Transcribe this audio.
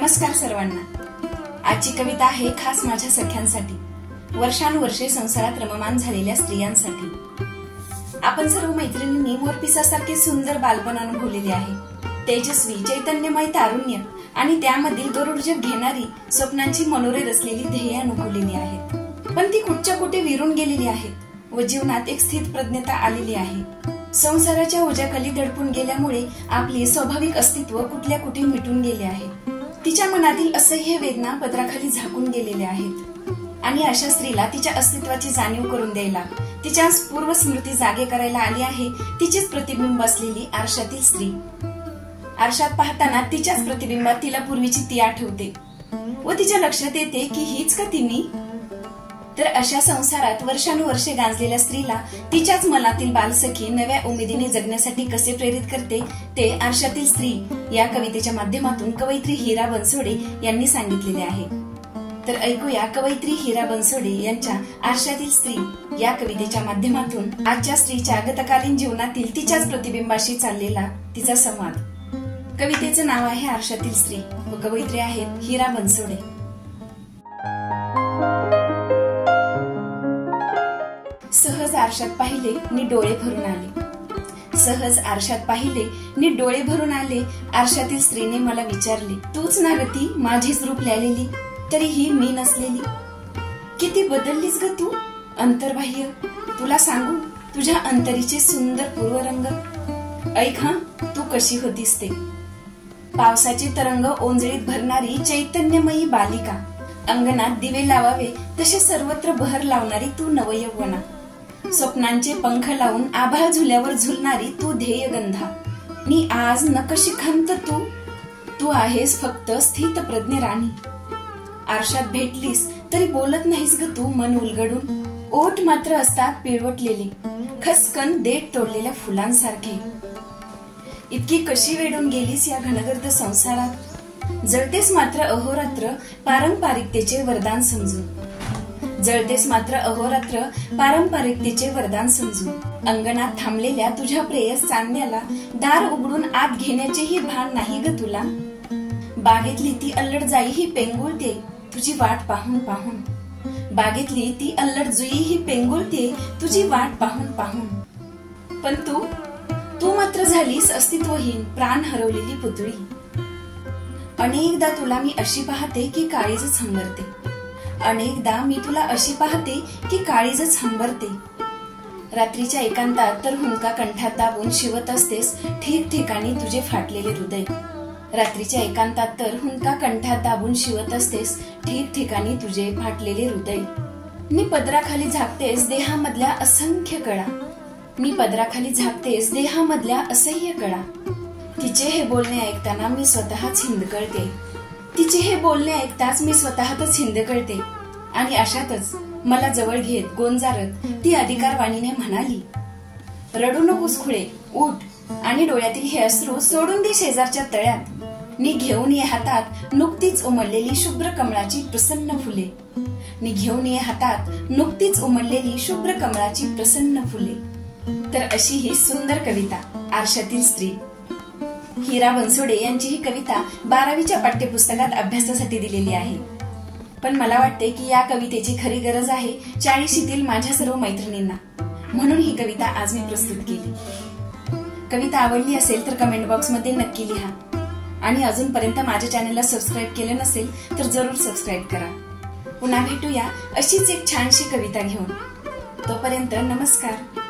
नमस्कार सर्वांना। आजची कविता आहे खास माझ्या सख्यांसाठी, वर्षानुवर्षे संसारात रममान झालेल्या स्त्रियांसाठी। आपण सर्व मैत्रिणींनी मोरपिसासारखे सुंदर बालपण अनुभवलेले आहे। तेजस्वी चैतन्यमय तारुण्य आणि त्यामधील गरुडजग घेणारी स्वप्नांची मनोरे रचलेली ध्येय अनुभवलेली आहेत। पण ती कुठच्या कुठे विरून गेलेली आहेत व जीवनात एक स्थित प्रज्ञता आलेली आहे। संसाराच्या ओझ्याखाली दडपून गेल्यामुळे आपले स्वाभाविक अस्तित्व कुठल्या कुठे मिटून गेले आहे। तिच्या मनातील असह्य वेदना पदराखाली झाकून गेलेल्या आहेत आणि अशा स्त्रीला तिच्या अस्तित्वाची जाणीव करून द्यायला, तिच्या पूर्व स्मृती जागे करायला आली आहे तिचेच प्रतिबिंब असलेली आरशातील स्त्री। आरशात पाहताना तिच्याच प्रतिबिंबात तिला पूर्वीची ती आठवते व तिच्या लक्षात येते की हीच का ती मी। तर अशा संसारात वर्षानुवर्षे गांजलेल्या स्त्रीला तिच्याच मनातील बालसखी नव्या उमेदीने जगण्यासाठी कसे प्रेरित करते ते आरशातील स्त्री या कवितेच्या माध्यमातून कवयित्री हिरा बनसोडे यांनी सांगितलेले आहे। तर ऐकूया कवयित्री हिरा बनसोडे यांच्या आरशातील स्त्री या कवितेच्या माध्यमातून आजच्या स्त्रीच्या गतकालीन जीवनातील तिच्याच प्रतिबिंबाशी चाललेला तिचा संवाद। कवितेचं नाव आहे आरशातील स्त्री व कवयित्री आहेत हिरा बनसोडे। सहज आरशात पाहिले नी डोळे भरून आले, सहज आरशात पाहिले नी डोळे भरून आले। आरशातील स्त्रीने मला विचारले, तूच ना गती माझीच रूप ल्यालेली, तरीही मी नसलेली। किती बदललीस ग तू अंतर्बाह्य, तुला सांगू तुझ्या अंतरीचे सुंदर पूर्वरंग। ऐक हा तू कशी होतीस ते, पावसाचे तरंग ओंजळीत भरणारी चैतन्यमयी बालिका। अंगणात दिवे लावावे तसे सर्वत्र बहर लावणारी तू नवयौवना। स्वप्नांचे पंख लावून आभाळ झुल्यावर झुलणारी तू ध्येयगंधा। नी आज नकशी खंत तू, तू आहेस फक्त स्थित प्रज्ञ राणी। आरशात भेटलीस तरी बोलत नाहीस ग तू मन उलगडून, ओठ मात्र असतात पिळवटलेले खसकन देठ तोडलेल्या फुलांसारखे। इतकी कशी वेडून गेलीस या घनगर्द संसारात, जळतेस मात्र अहोरात्र पारंपरिकतेचे वरदान समजून, जळतेस मात्र अहोरात्र पारंपरिकतेचे वरदान समजून। अंगणात थांबलेल्या तुझ्या प्रेयस चांदण्याला दार उघडून आत घेण्याचेही भान नाही ग तुला। बागेतली ती अल्लड जाईही पेंगुळते तुझी वाट पाहून पाहून, बागेतली ती अल्लड जुईही पेंगुळते तुझी वाट पाहून पाहून। पण तू मात्र झालीस अस्तित्वहीन प्राण हरवलेली पुतळी। अनेकदा तुला मी अशी पाहते की काळीजच हंबरते, अनेकदा मी तुला अशी पाहते की काळीजच हंबरते। रात्रीच्या एकांतात तर हुंका कंठात दाबून शिवत असतेस ठिकठिकाणी तुझे फाटलेले हृदय, रात्रीच्या एकांतात तर हुंका कंठात दाबून शिवत असतेस ठिकठिकाणी तुझे फाटलेले हृदय। मी पदराखाली झाकतेस देहामधल्या असंख्य कळा, मी पदराखाली झाकतेस देहामधल्या असह्य कळा। तिचे हे बोलणे ऐकताना मी स्वतःच हिंदकळते, तिचे हे बोलणे ऐकताच मी स्वतःच हिंदकळते। आणि अशातच मला जवळ घेत गोंजारत ती अधिकारवाणीने म्हणाली, रडू नकोस खुळे, उठ आणि डोळ्यातील हे अश्रू सोडून दे शेजारच्या तळ्यात। नी घेऊन ये हातात नुकतीच उमललेली शुभ्र कमळाची प्रसन्न फुले, नी घेऊन ये हातात नुकतीच उमललेली शुभ्र कमळाची प्रसन्न फुले। तर अशी ही सुंदर कविता आरशातील स्त्री हिरा बनसोडे यांची ही कविता 12वीच्या पाठ्यपुस्तकात अभ्यासासाठी दिलेली आहे। पण मला वाटते की या कवितेची खरी गरज आहे 40शीतील माझ्या सर्व मैत्रिणींना, म्हणून ही कविता आज मी प्रस्तुत केली। कविता आवडली असेल तर कमेंट बॉक्स मध्ये नक्की लिहा आणि अजूनपर्यंत माझ्या चॅनलला सबस्क्राईब केले नसेल तर जरूर सबस्क्राईब करा। पुन्हा भेटूया अशीच एक छानशी कविता घेऊन, तोपर्यंत नमस्कार।